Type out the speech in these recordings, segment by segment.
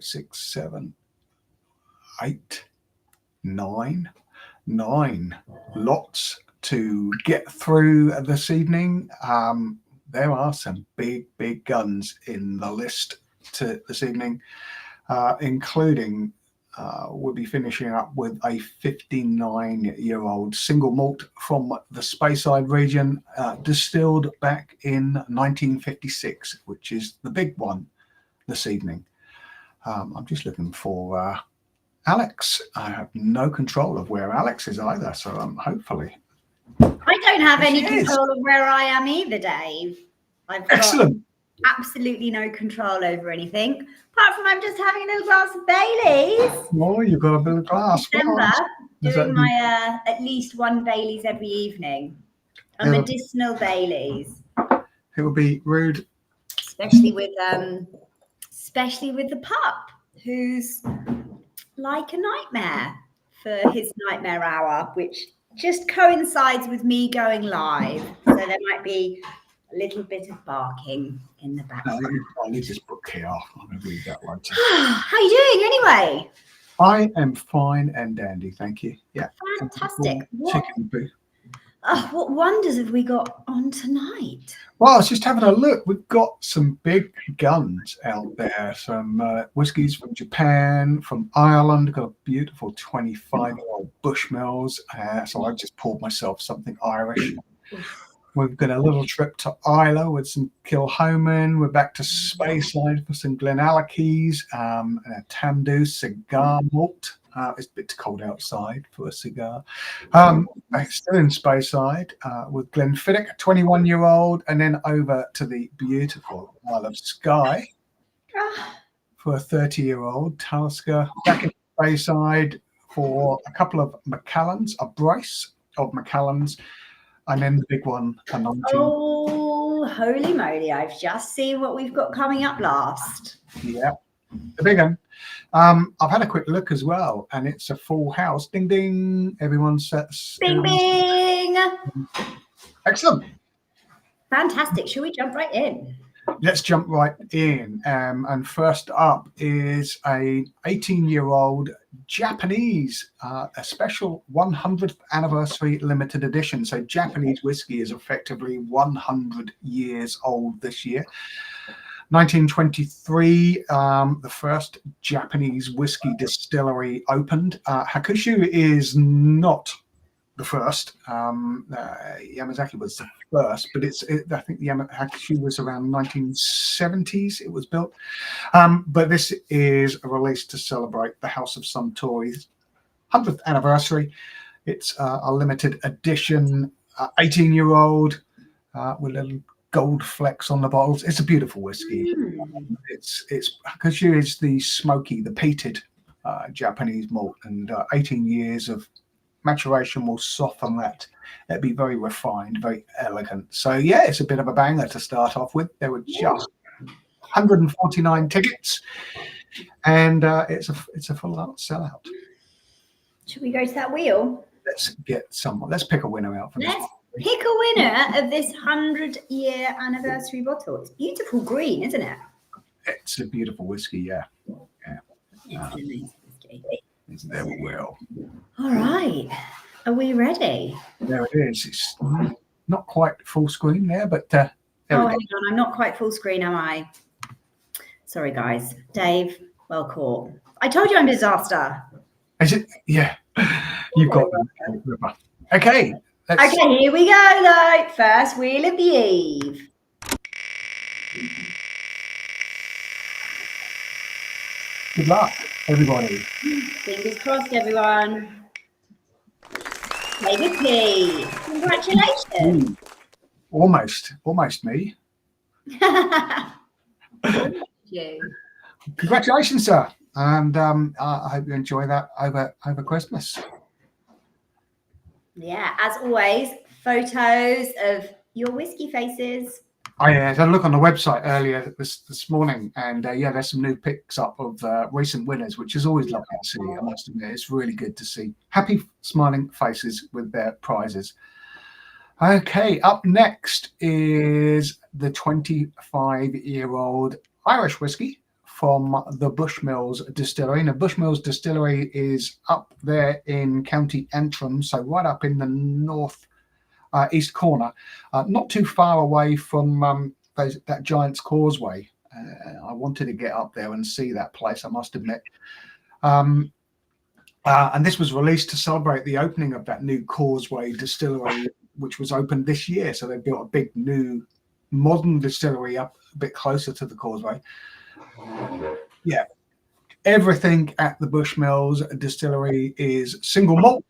6, 7, 8, 9. 9 lots to get through this evening. There are some big guns in the list this evening, including we'll be finishing up with a 59-year-old single malt from the Speyside region, distilled back in 1956, which is the big one this evening. I'm just looking for Alex. I have no control of where Alex is either, so hopefully. I don't have any control of where I am either, Dave. I've got absolutely no control over anything, apart from I'm just having a little glass of Baileys. Oh, you've got a bit of glass. December, doing my at least one Baileys every evening. A medicinal Baileys. It would be rude, especially with the pup, who's like a nightmare for his nightmare hour, which just coincides with me going live. So there might be a little bit of barking in the background. I need this book here. I'm going to read that later. How are you doing anyway? I am fine and dandy, thank you. Yeah. Fantastic. What wonders have we got on tonight? Well, I was just having a look. We've got some big guns out there. Some whiskies from Japan, from Ireland. We've got a beautiful 25-year-old Bushmills. So I just poured myself something Irish. We've got a little trip to Islay with some Kilhoman. We're back to Speyside for some Glenallachys, and a Tamdhu cigar malt. It's a bit cold outside for a cigar. Still in Speyside with Glenfiddich, a 21-year-old, and then over to the beautiful Isle of Skye for a 30-year-old Talisker. Back in Speyside for a couple of Macallans, a brace of Macallans, and then the big one, a 19. Oh, holy moly! I've just seen what we've got coming up last. Yeah, the big one. I've had a quick look as well, and it's a full house. Ding ding! Everyone sets. Bing bing! Excellent. Fantastic. Shall we jump right in? Let's jump right in. And first up is a 18-year-old Japanese, a special 100th anniversary limited edition. So Japanese whiskey is effectively 100 years old this year. 1923, the first Japanese whiskey distillery opened. Hakushu is not the first. Yamazaki was the first, but I think the Hakushu was around 1970s. It was built, but this is a release to celebrate the House of Suntory's 100th anniversary. It's a limited edition, 18-year-old with little gold flecks on the bottles. It's a beautiful whiskey. It's Hakushu is the smoky, the peated Japanese malt, and 18 years of maturation will soften that. It'd be very refined, very elegant. So yeah, it's a bit of a banger to start off with. There were just 149 tickets, and it's a full-out sellout. Should we go to that wheel? Let's get someone. Let's pick a winner out from this. Pick a winner of this 100-year anniversary bottle. It's beautiful green, isn't it? It's a beautiful whiskey, yeah. It's a nice whiskey. There we will. All right. Are we ready? There it is. It's not quite full screen there, but hang on. I'm not quite full screen, am I? Sorry, guys. Dave, well caught. I told you I'm a disaster. Is it? Yeah. You've got it. Okay. Okay, here we go, though. First wheel of the eve. Good luck, everybody. Fingers crossed, everyone. David P. Congratulations. Almost me. You. Congratulations, sir. And I hope you enjoy that over Christmas. Yeah, as always, photos of your whiskey faces. I had a look on the website earlier this morning, and there's some new picks up of recent winners, which is always lovely to see. I must admit, it's really good to see happy, smiling faces with their prizes. Okay, up next is the 25-year-old Irish whiskey from the Bushmills Distillery. Now, Bushmills Distillery is up there in County Antrim, so right up in the north east corner, not too far away from that Giant's Causeway. I wanted to get up there and see that place, I must admit. And this was released to celebrate the opening of that new Causeway distillery, which was opened this year. So they built a big new modern distillery up a bit closer to the Causeway. Yeah, everything at the Bushmills Distillery is single malt,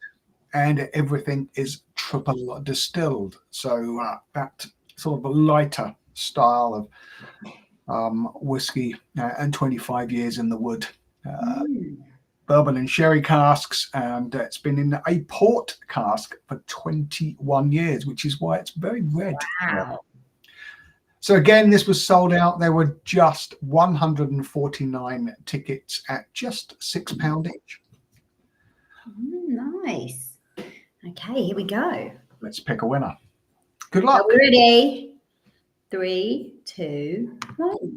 and everything is triple distilled. So that sort of a lighter style of whiskey, and 25 years in the wood. Bourbon and sherry casks, and it's been in a port cask for 21 years, which is why it's very red. Wow. So again, this was sold out. There were just 149 tickets at just £6 each. Nice. Okay, here we go. Let's pick a winner. Good luck. Are we ready? 3, 2, 1.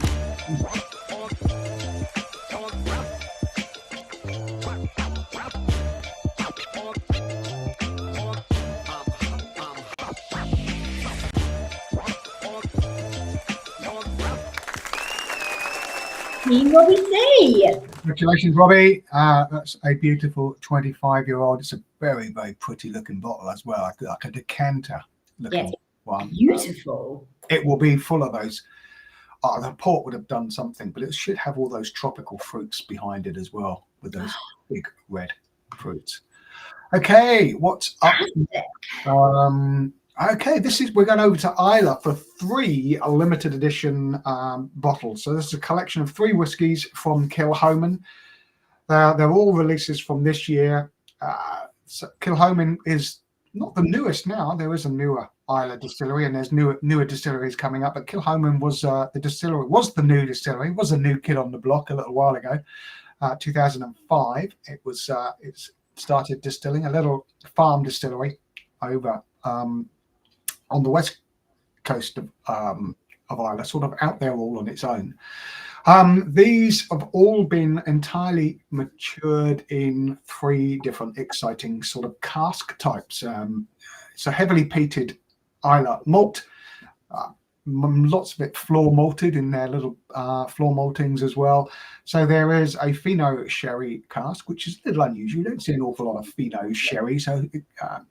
Team Robbie C. Congratulations, Robbie. That's a beautiful 25-year-old. It's a very, very pretty looking bottle as well, like a decanter looking one. Beautiful. It will be full of those. The port would have done something, but it should have all those tropical fruits behind it as well, with those big red fruits. Okay, what's up? Okay, we're going over to Islay for 3 limited edition bottles. So this is a collection of 3 whiskies from Kilchoman. They're all releases from this year. So Kilchoman is not the newest now. There is a newer Islay distillery, and there's newer distilleries coming up. But Kilchoman was the new distillery. It was a new kid on the block a little while ago. 2005. It started distilling, a little farm distillery over on the west coast of Islay, sort of out there all on its own. These have all been entirely matured in 3 different exciting sort of cask types. It's a heavily peated Islay malt, lots of it floor malted in their little floor maltings as well. So there is a Fino sherry cask, which is a little unusual. You don't see an awful lot of Fino sherry, so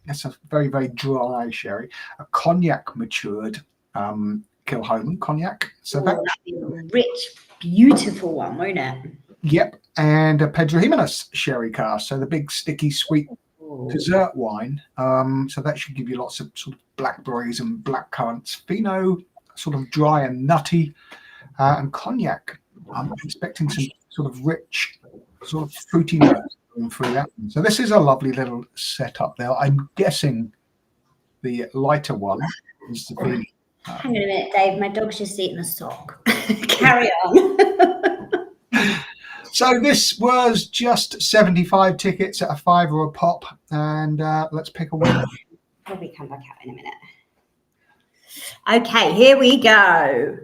it's a very, very dry sherry. A cognac matured Kilchoman cognac. So that'd be a rich, beautiful one, won't it? Yep, and a Pedro Jimenez sherry cask. So the big, sticky, sweet dessert wine. So that should give you lots of sort of blackberries and blackcurrants. Fino, sort of dry and nutty, and cognac. I'm expecting some sort of rich, sort of fruity notes going through that one. So this is a lovely little setup there. I'm guessing the lighter one is the Fino. Hang on a minute, Dave. My dog's just eating a sock. Carry on. So this was just 75 tickets at a £5 a pop, and let's pick a winner. Probably come back out in a minute. Okay, here we go.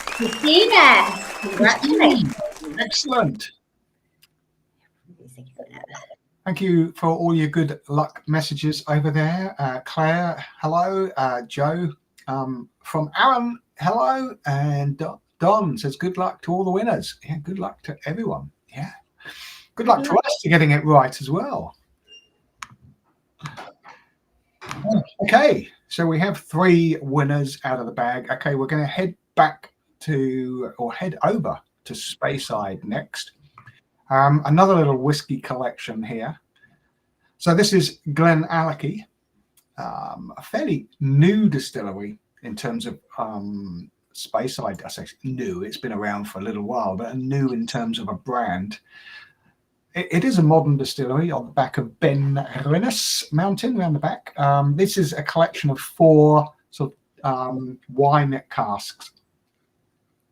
Christina, congratulations. Excellent. Thank you for all your good luck messages over there. Claire, hello. Joe, from Aaron, hello. And Don says good luck to all the winners. Yeah, good luck to everyone. Yeah. Good luck to us to getting it right as well. Okay, so we have 3 winners out of the bag. Okay, we're going to head over to Speyside next. Another little whiskey collection here. So this is Glenfiddich, a fairly new distillery in terms of Speyside. I say new, it's been around for a little while, but new in terms of a brand. It is a modern distillery on the back of Ben Rennes Mountain around the back. This is a collection of 4 sort of wine casks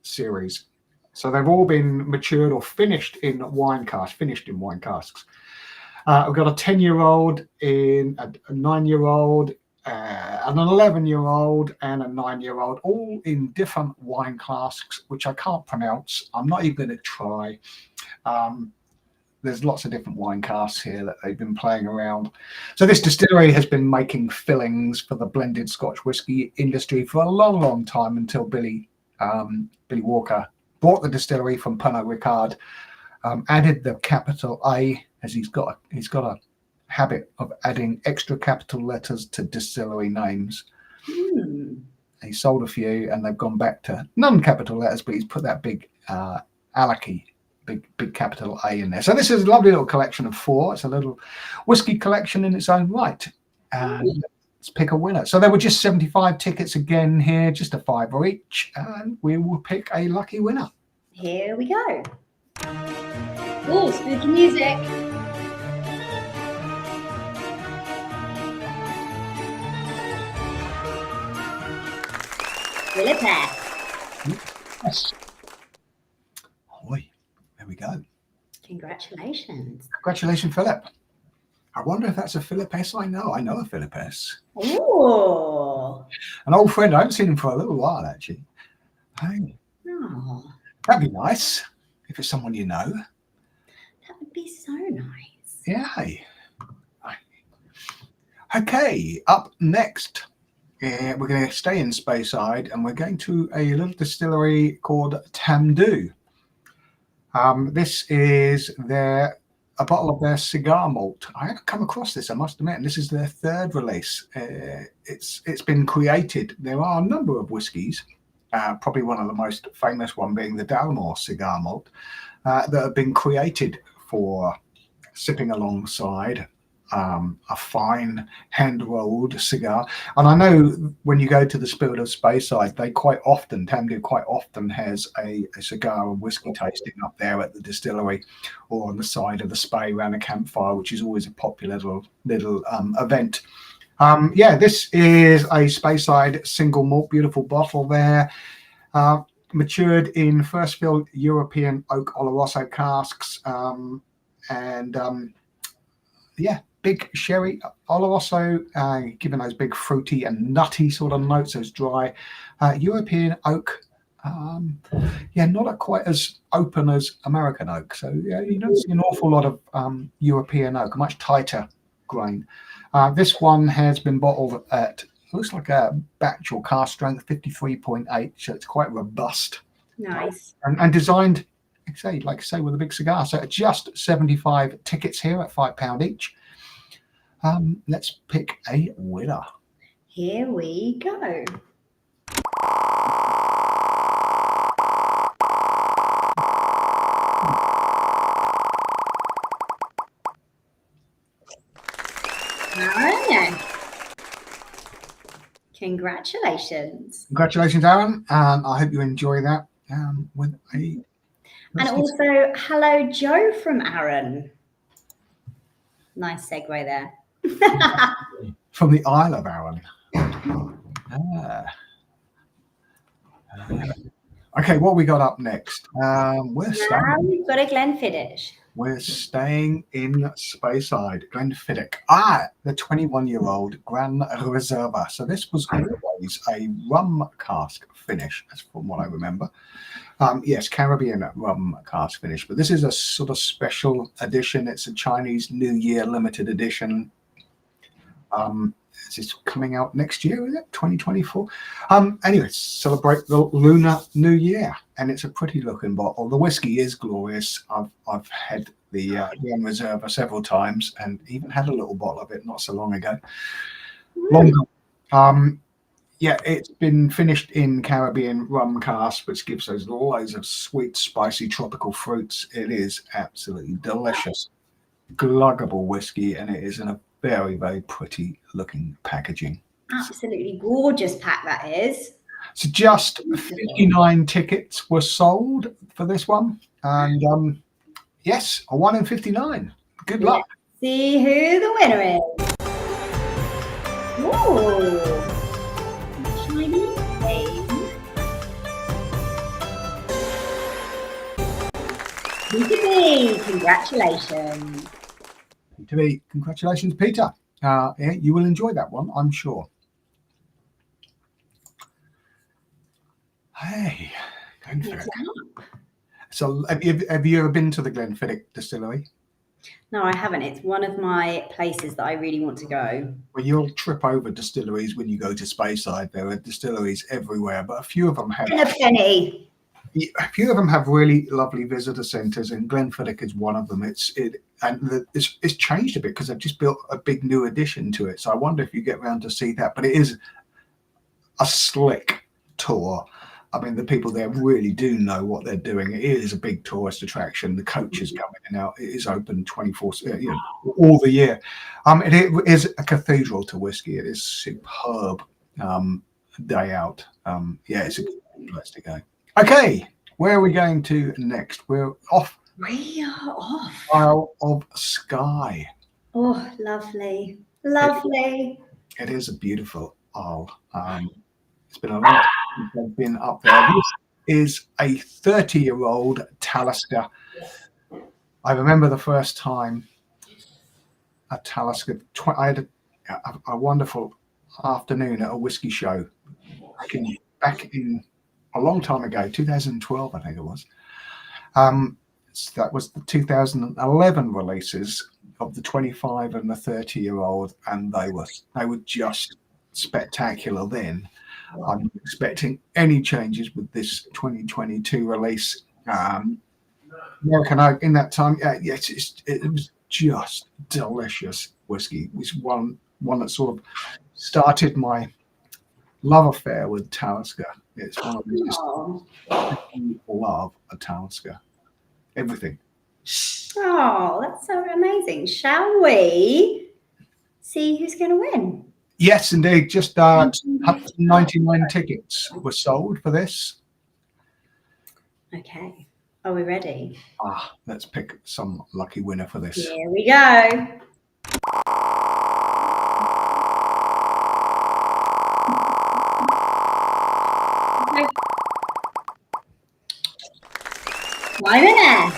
series. So they've all been matured or finished in wine casks. We've got a 10-year-old, in a 9-year-old, an 11-year-old, and a 9-year-old, all in different wine casks, which I can't pronounce. I'm not even going to try. There's lots of different wine casks here that they've been playing around. So this distillery has been making fillings for the blended Scotch whisky industry for a long, long time, until Billy Walker bought the distillery from Pernod Ricard, added the capital A, as he's got a habit of adding extra capital letters to distillery names. He sold a few, and they've gone back to non-capital letters, but he's put that big Alaki, big capital A in there. So this is a lovely little collection of 4. It's a little whiskey collection in its own right. Let's pick a winner. So there were just 75 tickets again here, just a £5 each, and we will pick a lucky winner. Here we go. Oh, spooky music. Philip. Yes. Oi, there we go. Congratulations. Congratulations, Philip. I wonder if that's a Philip S. I know a Philip S. Oh. An old friend. I haven't seen him for a little while, actually. Hey. Oh. That'd be nice if it's someone you know. That would be so nice. Yeah. Okay, up next, we're going to stay in Speyside, and we're going to a little distillery called Tamdhu. This is a bottle of their cigar malt. I haven't come across this, I must admit, and this is their 3rd release. It's been created. There are a number of whiskies, probably one of the most famous one being the Dalmore cigar malt, that have been created for sipping alongside a fine hand-rolled cigar. And I know when you go to the Spirit of Speyside, Tamdhu quite often has a cigar and whiskey tasting up there at the distillery, or on the side of the Spey around a campfire, which is always a popular little event. This is a Speyside single malt, beautiful bottle there. Matured in first fill European oak Oloroso casks, big sherry Oloroso, giving those big fruity and nutty sort of notes, those dry European oak. Not quite as open as American oak. So you don't see an awful lot of European oak, a much tighter grain. This one has been bottled at, looks like a batch or cask strength 53.8, so it's quite robust. Nice. And designed, like I say, with a big cigar. So just 75 tickets here at £5 each. Let's pick a winner. Here we go. Aaron. Congratulations. Congratulations, Aaron. And I hope you enjoy that with a... And also, hello, Joe from Aaron. Nice segue there. From the Isle of Arran. Okay, what we got up next? We've got a Glenfiddich. We're staying in Speyside, Glenfiddich. The 21-year-old Gran Reserva. So this was always a rum cask finish, as from what I remember. Yes, Caribbean rum cask finish, but this is a sort of special edition. It's a Chinese New Year limited edition. Is this coming out next year? Is it 2024? Anyway, celebrate the Lunar New Year, and it's a pretty looking bottle. The whiskey is glorious. I've had the Gran Reserva several times, and even had a little bottle of it not so long ago. It's been finished in Caribbean rum cask, which gives those loads of sweet, spicy tropical fruits. It is absolutely delicious, gluggable whiskey, and it is in a very, very pretty looking packaging. Absolutely gorgeous pack that is. So just 59 tickets were sold for this one, and yes, a 1 in 59. Good luck. Let's see who the winner is. Ooh. Chinese name. Peter B. Congratulations. to be. Congratulations, Peter. Yeah, you will enjoy that one, I'm sure. Hey, Glenfiddich. So have you ever been to the Glenfiddich distillery? No, I haven't. It's one of my places that I really want to go. Well, you'll trip over distilleries when you go to Speyside. There are distilleries everywhere, but a few of them have really lovely visitor centres, and Glenfiddich is one of them. It's changed a bit because they've just built a big new addition to it. So I wonder if you get around to see that. But it is a slick tour. I mean, the people there really do know what they're doing. It is a big tourist attraction. The coaches come in and out. It is open 24, all the year. It is a cathedral to whiskey. It is superb day out. Yeah, it's a good place to go. Okay, where are we going to next? We're off. We are off. Isle of Skye. Oh, lovely, lovely. It is a beautiful isle. It's been a long time since I've been up there. This is a 30-year-old Talisker. I remember the first time a Talisker. I had a wonderful afternoon at a whiskey show back in a long time ago, 2012, I think it was. That was the 2011 releases of the 25 and the 30-year-old, and they were just spectacular then. I'm not expecting any changes with this 2022 release. American Oak in that time, yes, it was just delicious whiskey. It was one that sort of started my love affair with Talisker. It's one of those I love a Talisker. Everything. Oh, that's so amazing. Shall we see who's going to win? Yes, indeed. Just 199 tickets were sold for this. Okay. Are we ready? Let's pick some lucky winner for this. Here we go. Simon there.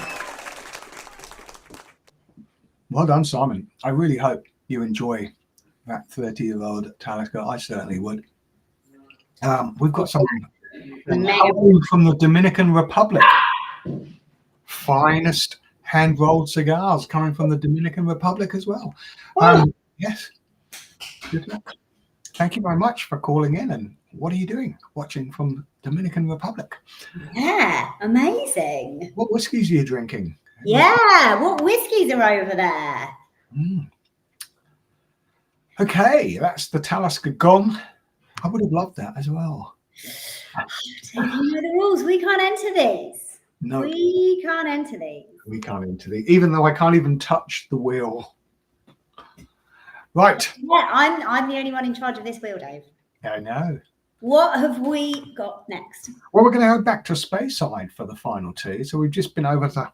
Well done, Simon. I really hope you enjoy that 30-year-old Talisker. I certainly would. We've got some from the Dominican Republic. Finest hand-rolled cigars coming from the Dominican Republic as well. Yes. Good luck. Thank you very much for calling in. And what are you doing watching from Dominican Republic? Yeah, amazing. What whiskies are you drinking? Yeah, what whiskies are over there? Okay, that's the Talisker gone. I would have loved that as well. You know the rules. We can't enter these. No. We can't enter these. We can't enter these, even though I can't even touch the wheel. Right. Yeah, I'm the only one in charge of this wheel, Dave. I know. What have we got next? Well, we're going to go back to Speyside for the final two. So we've just been over to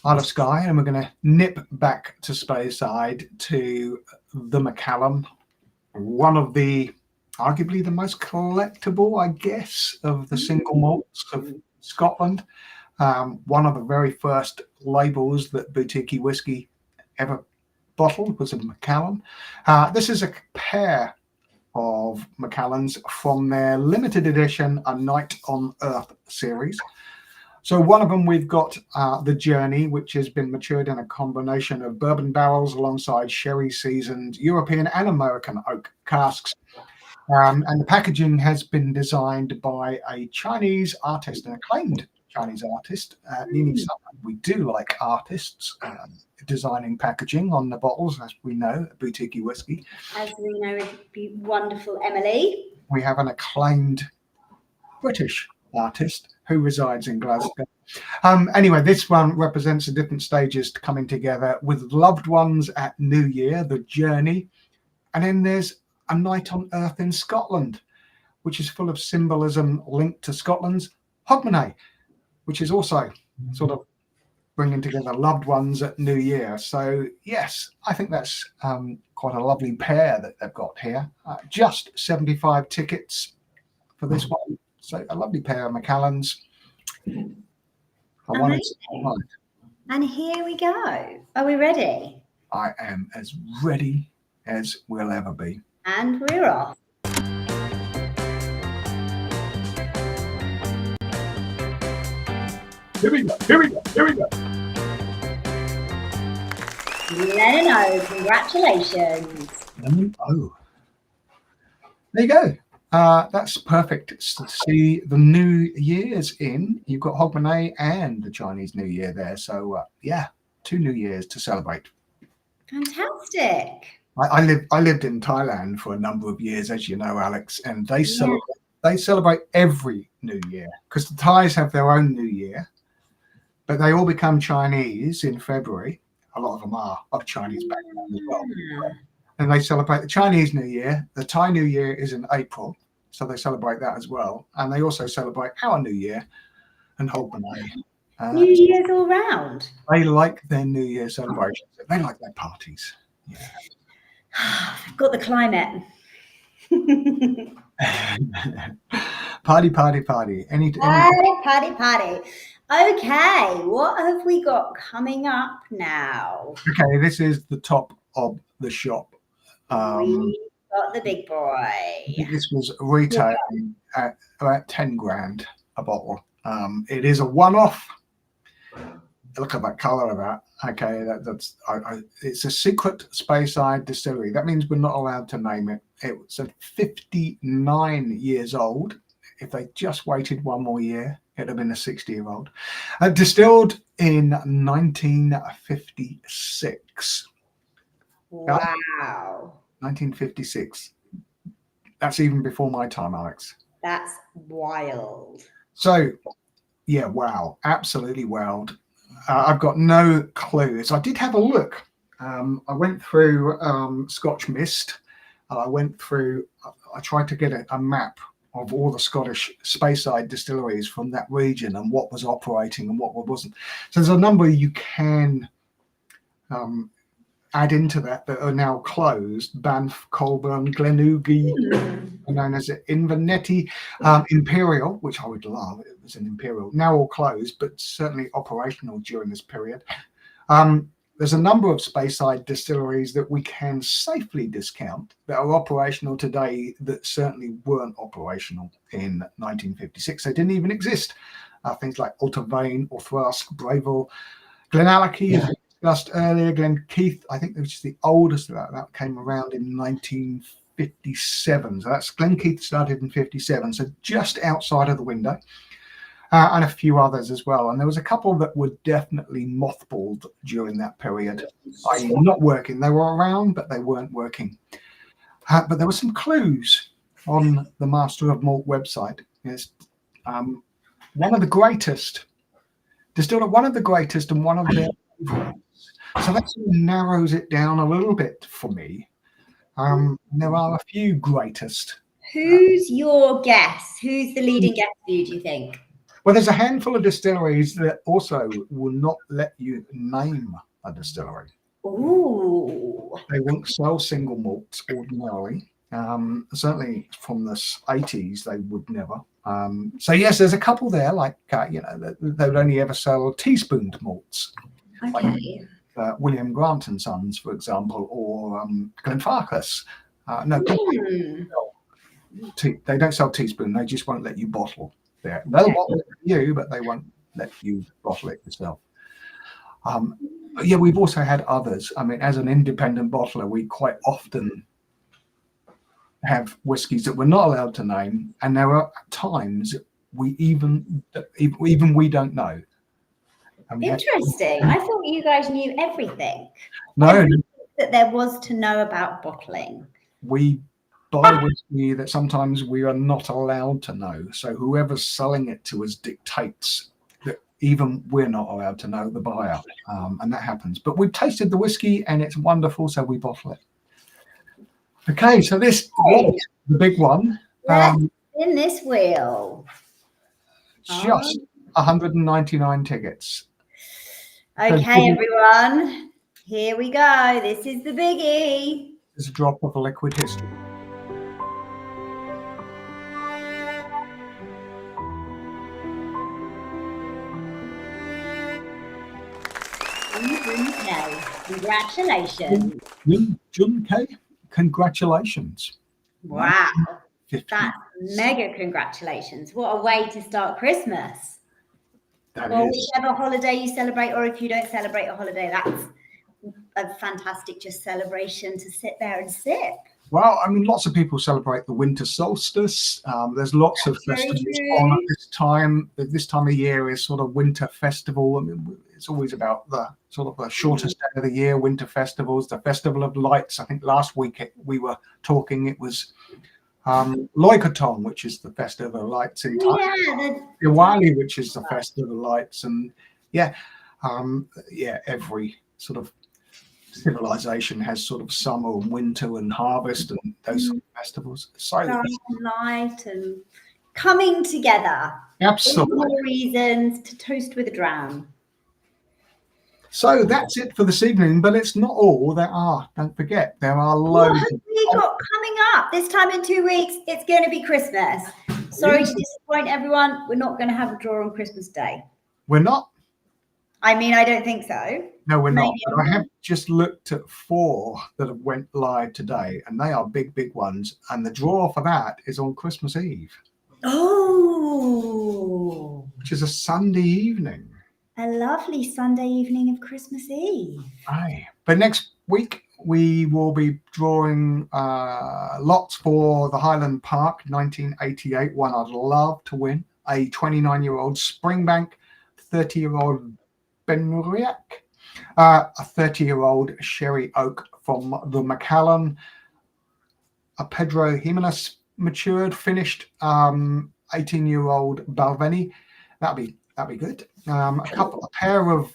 Isle of Skye, and we're going to nip back to Speyside to the Macallan, one of the arguably the most collectible, I guess, of the single malts of Scotland. One of the very first labels that boutique whiskey ever bottled was a Macallan. This is a pair of Macallans from their limited edition A Night on Earth series. So one of them we've got the Journey, which has been matured in a combination of bourbon barrels alongside sherry seasoned European and American oak casks. And the packaging has been designed by a Chinese artist, an acclaimed Chinese artist, Nini Sun. We do like artists designing packaging on the bottles, as we know, boutique whiskey. As we know, it'd be wonderful, Emily. We have an acclaimed British artist who resides in Glasgow. Anyway, this one represents the different stages coming together with loved ones at New Year, the Journey, and then there's A Night on Earth in Scotland, which is full of symbolism linked to Scotland's Hogmanay, which is also sort of bringing together loved ones at New Year. So yes, I think that's quite a lovely pair that they've got here. Just 75 tickets for this one. So a lovely pair of Macallans. And here we go. Are we ready? I am as ready as we'll ever be. And we're off. Here we go, here we go, here we go. Leno, congratulations. Oh, there you go. That's perfect to see the New Year's in. You've got Hogmanay and the Chinese New Year there. So, yeah, 2 New Years to celebrate. Fantastic. I lived in Thailand for a number of years, as you know, Alex, and they celebrate every New Year because the Thais have their own New Year, but they all become Chinese in February. A lot of them are of Chinese background as well. And they celebrate the Chinese New Year. The Thai New Year is in April, so they celebrate that as well. And they also celebrate our New Year and Hogmanay. New Year's all round. They like their New Year celebrations. They like their parties. Yeah. I've got the climate. Party, party, party. Party. Okay, what have we got coming up now? Okay, this is the top of the shop. We got the big boy. This was retailing at about 10 grand a bottle. It is a one-off. Look at that colour of that. Okay, it's a secret Speyside distillery. That means we're not allowed to name it. It's 59 years old. If they just waited one more year, it'd have been a 60-year-old. Distilled in 1956. Wow. 1956. That's even before my time, Alex. That's wild. So, yeah, wow. Absolutely wild. I've got no clues. I did have a look. I went through Scotch Mist. I tried to get a map of all the Scottish Speyside distilleries from that region and what was operating and what wasn't. So there's a number you can add into that are now closed. Banff, Colburn, Glenugie, known as Inverness, Imperial, which I would love. It was an Imperial, now all closed, but certainly operational during this period. There's a number of Speyside distilleries that we can safely discount that are operational today that certainly weren't operational in 1956. They didn't even exist. Things like Ultavane, Orthrask, Brayville, Glenallachie, as we discussed earlier, Glenkeith, I think which is the oldest of that. That came around in 1957. So that's Glenkeith started in 57, so just outside of the window. And a few others as well. And there was a couple that were definitely mothballed during that period, i.e. not working. They were around, but they weren't working. But there were some clues on the Master of Malt website. It's one of the greatest, distilled at one of the greatest and one of their favorites. So that sort of narrows it down a little bit for me. There are a few greatest. Who's your guess? Who's the leading guess for you, do you think? Well, there's a handful of distilleries that also will not let you name a distillery. Ooh. They won't sell single malts ordinarily. Certainly from the 80s, they would never. So yes, there's a couple there, like, they would only ever sell teaspooned malts. Okay. Like, William Grant and Sons, for example, or Glenfarclas. They don't sell teaspoon. They just won't let you bottle. They'll bottle it for you, but they won't let you bottle it yourself. But yeah, we've also had others. I mean, as an independent bottler, we quite often have whiskies that we're not allowed to name, and there are times we even we don't know. Interesting. I thought you guys knew everything. No, everything that there was to know about bottling. We buy whiskey that sometimes we are not allowed to know. So whoever's selling it to us dictates that even we're not allowed to know, the buyer, and that happens. But we've tasted the whiskey and it's wonderful, so we bottle it. Okay, so this was the big one. Let's spin this wheel. Just 199 tickets. Okay, everyone, here we go. This is the biggie. It's a drop of liquid history. No, congratulations. Jun K, congratulations. Wow. 50. That's mega congratulations. What a way to start Christmas. That Or is. whichever holiday you celebrate, or if you don't celebrate a holiday, that's a fantastic just celebration to sit there and sip. Well, I mean, lots of people celebrate the winter solstice. There's lots of festivals on at this time. This time of year is sort of winter festival. I mean, it's always about the sort of the shortest day of the year, winter festivals, the Festival of Lights. I think last week we were talking, it was Loikoton, which is the Festival of Lights in Thailand. Diwali, which is the Festival of Lights. And every sort of civilization has sort of summer and winter and harvest and those sort of festivals. So light and coming together. Absolutely. More reasons to toast with a dram. So that's it for this evening, but it's not all there are. Don't forget, there are loads. What have we got coming up? This time in 2 weeks, it's going to be Christmas. Sorry to disappoint everyone. We're not going to have a draw on Christmas Day. We're not? I mean, I don't think so. No, we're not. But I have just looked at 4 that have went live today, and they are big, big ones. And the draw for that is on Christmas Eve. Oh. Which is a Sunday evening. A lovely Sunday evening of Christmas Eve. Aye. But next week, we will be drawing lots for the Highland Park 1988 one I'd love to win. A 29-year-old Springbank, 30-year-old Benriac, a 30-year-old Sherry Oak from the Macallan, a Pedro Jimenez matured, finished 18-year-old Balvenie. That'd be good. A pair of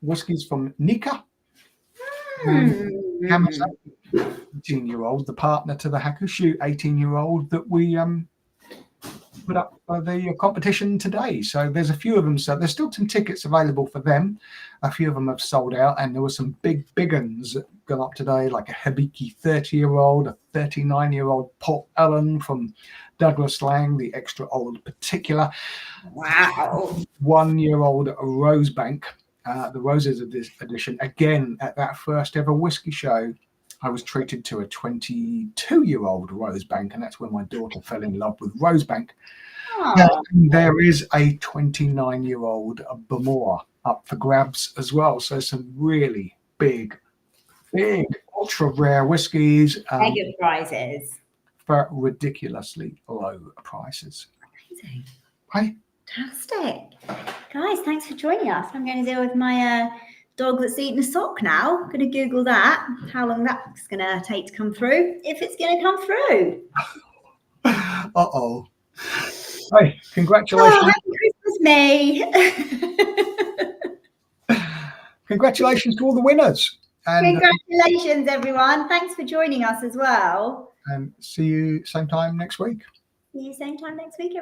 whiskies from Nika. 18-year-old, the partner to the Hakushu 18-year-old that we put up for the competition today. So there's a few of them. So there's still some tickets available for them. A few of them have sold out, and there were some big uns that gone up today, like a Hibiki 30-year-old, a 39-year-old Port Ellen from Douglas Lang, the extra old particular. Wow. 1-year-old Rosebank, the Roses edition. Again, at that first ever whiskey show, I was treated to a 22-year-old Rosebank, and that's when my daughter fell in love with Rosebank. There is a 29-year-old Bamor up for grabs as well. So some really big, ultra rare whiskies. Mega prizes. For ridiculously low prices. Amazing. Right? Fantastic. Guys, thanks for joining us. I'm going to deal with my dog that's eating a sock now. I'm going to Google that, how long that's going to take to come through, if it's going to come through. Uh-oh. Hey, congratulations. Oh, happy Christmas, May. Congratulations to all the winners. And, congratulations, everyone. Thanks for joining us as well. And see you same time next week. See you same time next week.